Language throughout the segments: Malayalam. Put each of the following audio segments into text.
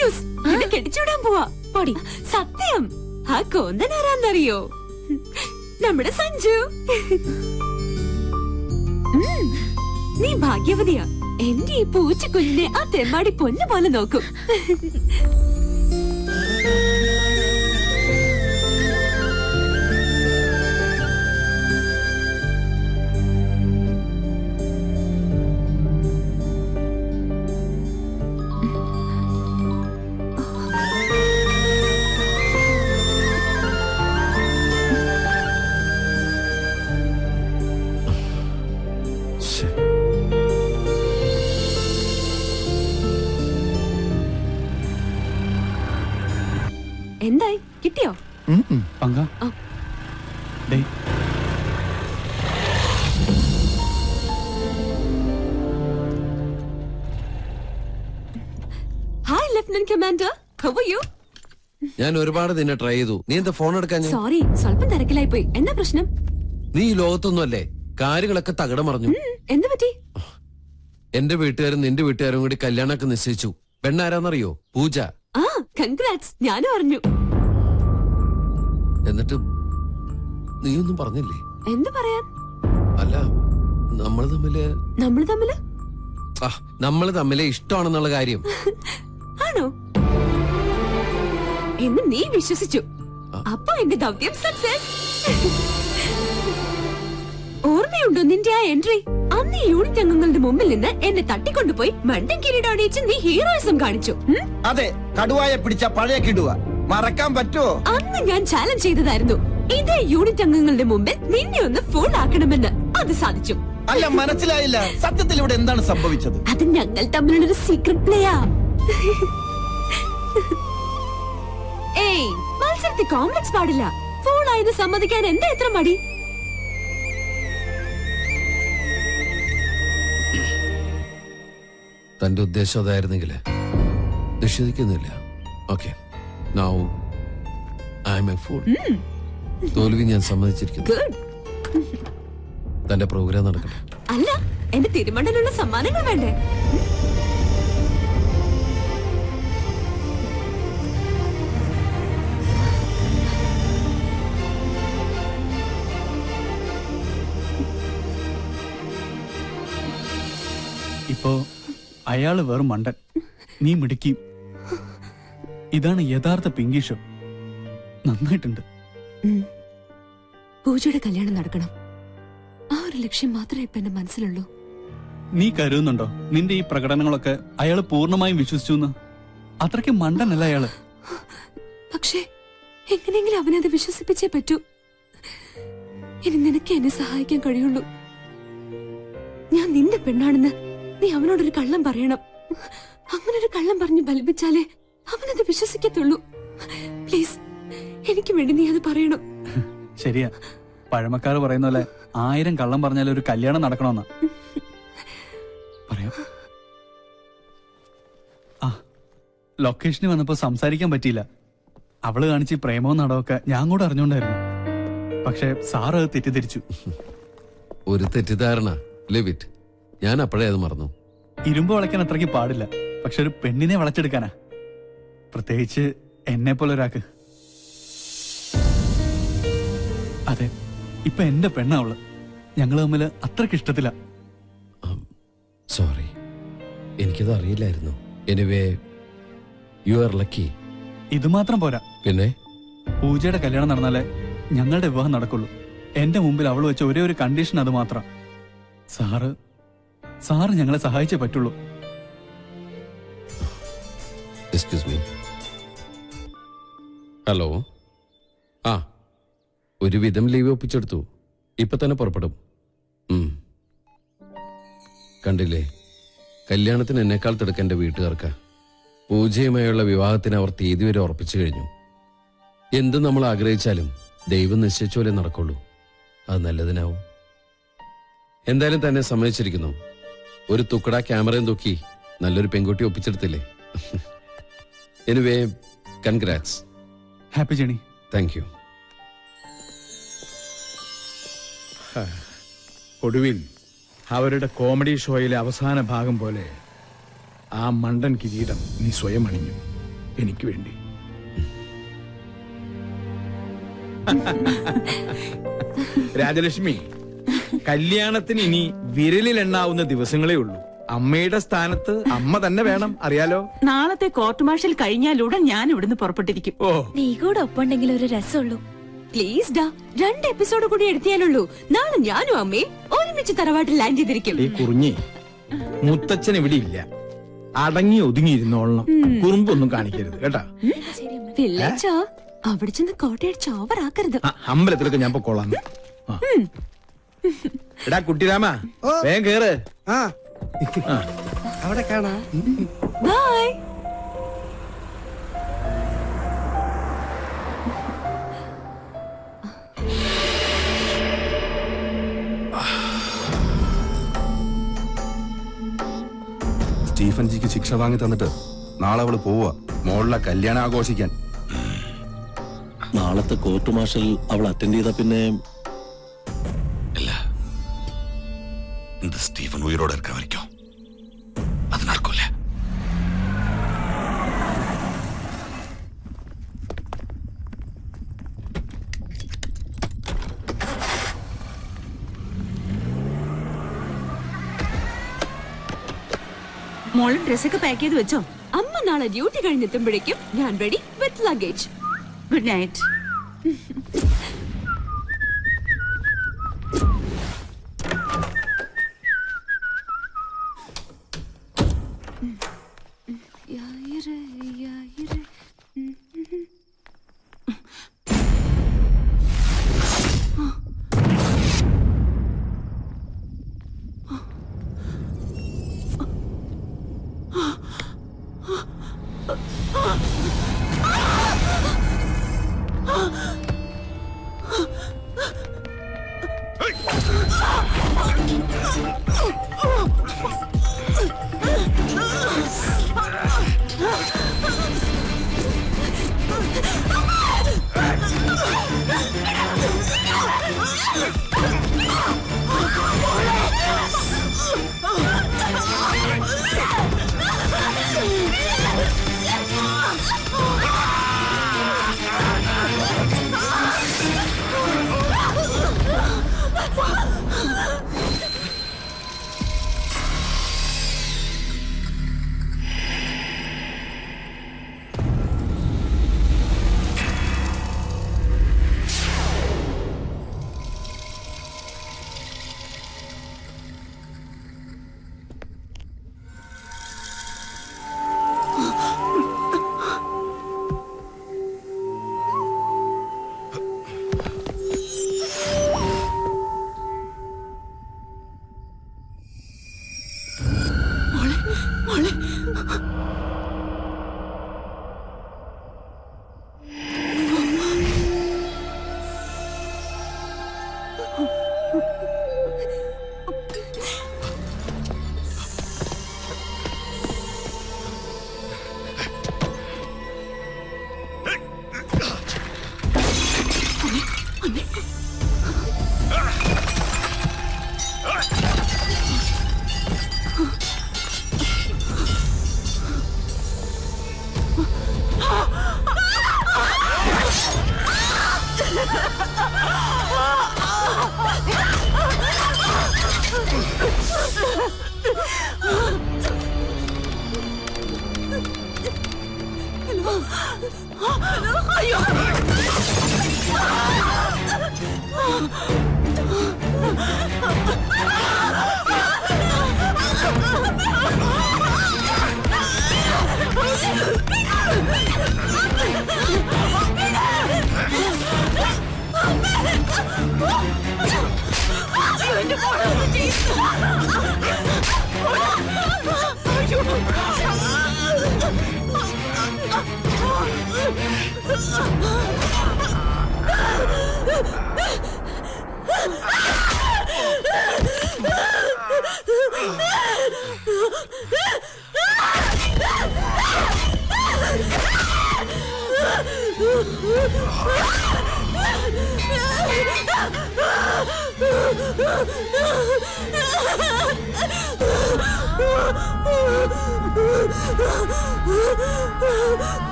ന്യൂസ്. എന്നെ കെട്ടിച്ചൂടാൻ പോവാ. പൊടി സത്യം. ആ കോന്തൻ ആരാന്നറിയോ? നമ്മുടെ സഞ്ജു. നീ ഭാഗ്യവതിയാ. എന്റെ ഈ പൂച്ചക്കുഞ്ഞിനെ ആ തെമ്മാടി പൊന്നു പോലെ നോക്കും. എന്തായി, കിട്ടിയോ? Hi lieutenant commander, how are you? ഞാൻ ഒരുപാട് നിന്നെ ട്രൈ ചെയ്തു. നീ എന്താ ഫോൺ എടുക്കാൻ? സോറി, സ്വല്പം തിരക്കിലായി പോയി. എന്താ പ്രശ്നം? നീ ഈ ലോകത്തൊന്നും അല്ലേ, കാര്യങ്ങളൊക്കെ തകിടം മറിഞ്ഞു. എന്ത് പറ്റി? എന്റെ വീട്ടുകാരും നിന്റെ വീട്ടുകാരും കൂടി കല്യാണമൊക്കെ നിശ്ചയിച്ചു. പെണ്ണാരാന്നറിയോ? പൂജ. ആ, കൺഗ്രാറ്റ്സ്. ഞാനും അറിഞ്ഞു. എന്നിട്ട് നീയൊന്നും പറഞ്ഞില്ലേ? എന്ത് പറയാൻ? അല്ല, നമ്മള് തമ്മില് ഇഷ്ടമാണെന്നുള്ള കാര്യം. ആണോ എന്ന് നീ വിശ്വസിച്ചു? അപ്പൊ എന്റെ ദൗത്യം സക്സസ്. ഓർമ്മയുണ്ടോ നിന്റെ ആ എൻട്രി? അന്ന് ഈ യൂണിറ്റ് അംഗങ്ങളുടെ മുമ്പിൽ നിന്ന് എന്നെ തട്ടിക്കൊണ്ടുപോയി മണ്ടൻ കിരീടം അണിയിച്ച് നീ ഹീറോയിസം കാണിച്ചു. അതെ, കടുവായെ പിടിച്ച പഴയ കിടുവ മറക്കാൻ പറ്റുമോ? അന്ന് ഞാൻ ചാലഞ്ച് ചെയ്തതായിരുന്നു, ഇതേ യൂണിറ്റ് അംഗങ്ങളുടെ മുമ്പിൽ നിന്നെ ഒന്ന് ഫോൺ ആക്കണമെന്ന്. അത് സാധിച്ചു. അല്ല, മനസ്സിലായില്ല. സത്യത്തിൽ ഇവിടെ എന്താണ് സംഭവിച്ചത്? അത് ഞങ്ങൾ തമ്മിലുള്ളൊരു സീക്രട്ട് പ്ലേയാ. ഏയ്, മത്സരത്തിൽ കോംപ്ലക്സ് പാടില്ല. ഫോൺ ആയത് സമ്മതിക്കാൻ എന്താ എത്ര മടി? തന്റെ ഉദ്ദേശം അതായിരുന്നെങ്കിൽ നിഷേധിക്കുന്നില്ല. Okay, now I am a fool. തോൽവി ഞാൻ സമ്മതിച്ചിരിക്കുന്നു. തന്റെ പ്രോഗ്രാം നടക്കട്ടെ. അല്ല, എന്റെ തിരുമണ്ടനുള്ള സമ്മാനങ്ങൾ വേണ്ടേ? ഇപ്പോ അയാള് വെറും മണ്ടൻ, നീ മിടുക്കി. ഇതാണ് യഥാർത്ഥ പിങ്കി ഷോ. നന്നായിട്ടുണ്ട്. പൂജയുടെ കല്യാണം നടക്കണം. ആ ഒരു ലക്ഷ്യം മാത്രമേ ഇപ്പൊ എന്റെ മനസ്സിലുള്ളൂ. നീ കരുതുന്നുണ്ടോ നിന്റെ ഈ പ്രകടനങ്ങളൊക്കെ അയാള് പൂർണ്ണമായും വിശ്വസിച്ചു? അത്രയ്ക്ക് മണ്ടനല്ല അയാള്. പക്ഷേ എങ്ങനെയെങ്കിലും അവനത് വിശ്വസിപ്പിച്ചേ പറ്റൂ. ഇനി നിനക്ക് എന്നെ സഹായിക്കാൻ കഴിയുള്ളൂ. ഞാൻ നിന്റെ പെണ്ണാണെന്ന് നീ അവനോടൊരു കള്ളം പറയണം. അങ്ങനൊരു കള്ളം പറഞ്ഞു ബലിപ്പിച്ചാലേ അവനത് വിശ്വസിക്കത്തുള്ളൂ. പ്ലീസ്, എനിക്ക് വേണ്ടി നീ അത് പറയണം. ശരിയാ, പഴമക്കാര് പറയുന്ന പോലെ 1000 കള്ളം പറഞ്ഞാലും ഒരു കല്യാണം നടക്കണമെന്നാ പറയാം. ആ, ലൊക്കേഷനിൽ വന്നപ്പോ സംസാരിക്കാൻ പറ്റിയില്ല. അവള് കാണിച്ച് പ്രേമവും നടവൊക്കെ ഞാൻ കൂടെ അറിഞ്ഞോണ്ടായിരുന്നു. പക്ഷെ സാറ് അത് തെറ്റിദ്ധരിച്ചു. ഒരു തെറ്റിദ്ധാരണ. ലിവിറ്റ്. ഞാൻ അപ്പോഴേ അത് മറന്നു. ഇരുമ്പ് വളയ്ക്കാൻ അത്രയ്ക്ക് പാടില്ല, പക്ഷെ ഒരു പെണ്ണിനെ വളച്ചെടുക്കാനാ, പ്രത്യേകിച്ച് എന്നെ പോലെ ഒരാൾക്ക്. അതെ, ഇപ്പൊ എന്റെ പെണ്ണാവള്. ഞങ്ങള് തമ്മില് അത്രയ്ക്ക് ഇഷ്ടത്തില. സോറി, എനിക്കത് അറിയില്ലായിരുന്നു. Anyway, you are lucky. ഇത് മാത്രം പോരാ. പിന്നെ പൂജയുടെ കല്യാണം നടന്നാലേ ഞങ്ങളുടെ വിവാഹം നടക്കുള്ളൂ. എന്റെ മുമ്പിൽ അവള് വെച്ച ഒരേ ഒരു കണ്ടീഷൻ അത് മാത്രം. സാറ് ഞങ്ങളെ സഹായിച്ചേ പറ്റുള്ളൂ. Excuse me. ഹലോ. ആ, ഒരുവിധം ലീവ് ഒപ്പിച്ചെടുത്തു. ഇപ്പൊ തന്നെ പുറപ്പെടും. കണ്ടില്ലേ, കല്യാണത്തിന് എന്നെക്കാൾ തിടുക്കം എന്റെ വീട്ടുകാർക്ക്. പൂജയുമായുള്ള വിവാഹത്തിന് അവർ തീയതി വരെ ഉറപ്പിച്ചു കഴിഞ്ഞു. എന്ത് നമ്മൾ ആഗ്രഹിച്ചാലും ദൈവം നിശ്ചയിച്ച പോലെ നടക്കുള്ളൂ. അത് നല്ലതിനാവും. എന്തായാലും തന്നെ സമ്മതിച്ചിരിക്കുന്നു. ഒരു തുക്കട ക്യാമറയും തൂക്കി നല്ലൊരു പെൺകുട്ടി ഒപ്പിച്ചെടുത്തില്ലേ? Anyway, congrats. Happy journey. Thank you. ഒടുവിൽ അവരുടെ കോമഡി ഷോയിലെ അവസാന ഭാഗം പോലെ ആ മണ്ടൻ കിരീടം നീ സ്വയം അണിഞ്ഞു. എനിക്ക് വേണ്ടി. രാജലക്ഷ്മി, കല്യാണത്തിന് ഇനി വിരലിലെണ്ണാവുന്ന ദിവസങ്ങളേ ഉള്ളൂ. അമ്മയുടെ സ്ഥാനത്ത് അമ്മ തന്നെ വേണം, അറിയാലോ. നാളത്തെ കോർട്ട് മാർഷൽ കഴിഞ്ഞാലുടൻ ഞാൻ ഇവിടുന്ന് പുറപ്പെട്ടിരിക്കും. ഓ, നീ കൂടെ ഒപ്പുണ്ടെങ്കിൽ ഒരു രസമുള്ളൂ. പ്ലീസ് ഡാ, 2 എപ്പിസോഡ് കൂടി എടുത്തിയാലുള്ളൂ. നാളെ ഞാനും അമ്മയും ഒരുമിച്ച് തറവാട്ടിൽ ലാൻഡ് ചെയ്തിരിക്കും. ഈ കുറിഞ്ഞി, മുത്തച്ഛൻ ഇവിടെ ഇല്ല. അടങ്ങി ഒതുങ്ങിയിരുന്നോളണം. കുറുമ്പൊന്നും കാണിക്കരുത് കേട്ടാ. പിള്ളേച്ചാ, അവിടെ ചെന്ന് കോട്ടയടിച്ച് ഓവറാക്കരുത്. അമ്പലത്തിലൊക്കെ ഞാൻ പൊക്കോളാം. എടാ കുട്ടിരാമ, വേഗം കേറ്. അവിടെ കാണാ. ബൈ. സ്റ്റീഫൻ ജിക്ക് ശിക്ഷ വാങ്ങി തന്നിട്ട് നാളെ അവള് പോവാ മോളിലെ കല്യാണം ആഘോഷിക്കാൻ. നാളത്തെ കോർട്ട് മാർഷൽ അവൾ അറ്റൻഡ് ചെയ്ത പിന്നെ இல்ல, இந்த ஸ்டீஃபன் உயிரோட இருக்க வரைக்கும் அது நடக்கும்ல. മോളും ഡ്രസ്സൊക്കെ പാക്ക് ചെയ്ത് വെച്ചോ? അമ്മ നാളെ ഡ്യൂട്ടി കഴിഞ്ഞെത്തുമ്പോഴേക്കും ഞാൻ ready with luggage. Good night.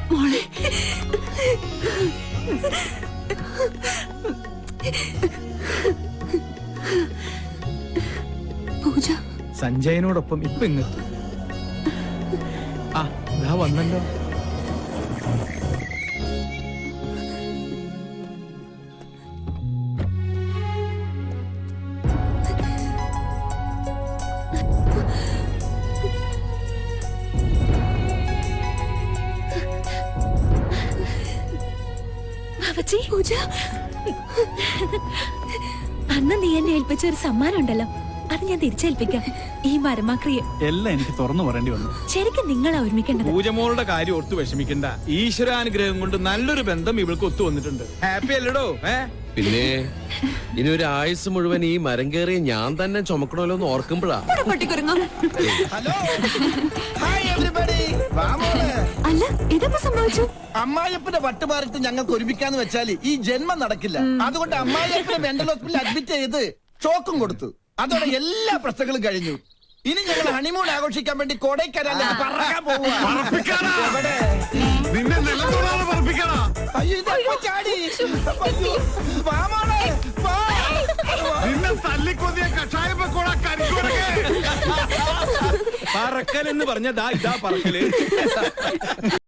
മോളെ പൂജ സഞ്ജയനോടൊപ്പം ഇപ്പൊ ഇങ്ങെത്തും. ആ ഇതാ വന്നല്ലോ. പൂജ, അന്ന് നീ എന്നെ ഏൽപ്പിച്ച ഒരു സമ്മാനം ഉണ്ടല്ലോ, അത് ഞാൻ തിരിച്ചേൽപ്പിക്കാം. ഈ മരമാക്രിയ എല്ലാം എനിക്ക് തുറന്നു പറയേണ്ടി വന്നു. ശരിക്കും നിങ്ങളാ ഒരുമിക്കേണ്ടത്. പൂജമോളുടെ കാര്യം ഓർത്ത് വിഷമിക്കണ്ട. ഈശ്വരാനുഗ്രഹം കൊണ്ട് നല്ലൊരു ബന്ധം ഇവൾക്ക് ഒത്തു വന്നിട്ടുണ്ട്. ഹാപ്പി അല്ലടോ? പിന്നെ ഇനി ഒരു ആയുസ് മുഴുവൻ ഈ മരം കയറി ഞാൻ തന്നെ ചുമക്കണമല്ലോ എന്ന് ഓർക്കുമ്പോഴാ. Hello, hi everybody. വാ മോളെ. അല്ല, ഇതെപ്പോ സംഭവിച്ചു? അമ്മായിയപ്പന്റെ വട്ടുമാറിട്ട് ഞങ്ങൾക്ക് ഒരുമിക്കാന്ന് വെച്ചാൽ ഈ ജന്മം നടക്കില്ല. അതുകൊണ്ട് അമ്മായിയപ്പനെ മെന്റൽ ഹോസ്പിറ്റലിൽ അഡ്മിറ്റ് ചെയ്ത് ഷോക്കും കൊടുത്തു. അതോടെ എല്ലാ പ്രശ്നങ്ങളും കഴിഞ്ഞു. ഇനി ഞങ്ങൾ ഹണിമൂൺ ആഘോഷിക്കാൻ വേണ്ടി കൊടൈക്കനാലിലേക്ക് പറക്കാൻ പോവുക. അയ്യോ, ഇതെപ്പോ ചാടി? അയ്യോ, വാ മോളെ, വാ. പറക്കൽ എന്ന് പറഞ്ഞ ഇതാ പറക്കല്.